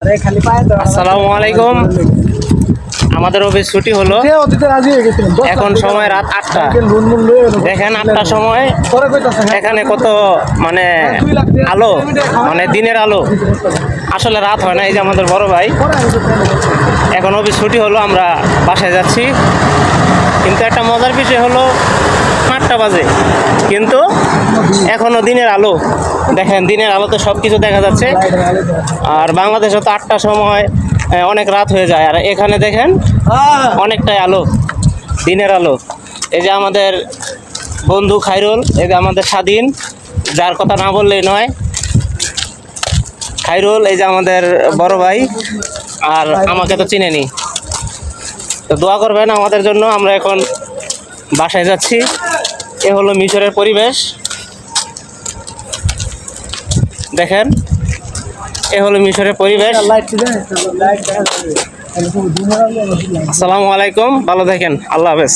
আসসালামু আলাইকুম। আমাদের অফিস ছুটি হলো, এখন সময় রাত 8টা। দেখেন 8টার সময় এখানে কত মানে আলো, মানে দিনের আলো, আসলে রাত হয় না। এই যে আমাদের বড় ভাই, এখন অফিস ছুটি হলো, আমরা বাসায় যাচ্ছি। কিন্তু একটা মজার বিষয় হলো 8টা বাজে কিন্তু এখনো দিনের আলো। দেখেন দিনের আলোতে সব কিছু দেখা যাচ্ছে। আর বাংলাদেশে তো 8টার সময় অনেক রাত হয়ে যায়, আর এখানে দেখেন অনেকটাই আলো, দিনের আলো। এই যে আমাদের বন্ধু খায়রুল, এই যে আমাদের স্বাধীন, যার কথা না বললেই নয়, খায়রুল এই যে আমাদের বড় ভাই, আর আমাকে তো চিনেনি। তো দোয়া করবেন আমাদের জন্য। আমরা এখন বাসায় যাচ্ছি। এ হলো মিশরের পরিবেশ, দেখেন এ হলো মিশরের পরিবেশ। আসসালামু আলাইকুম, ভালো থাকেন, আল্লাহ হাফেজ।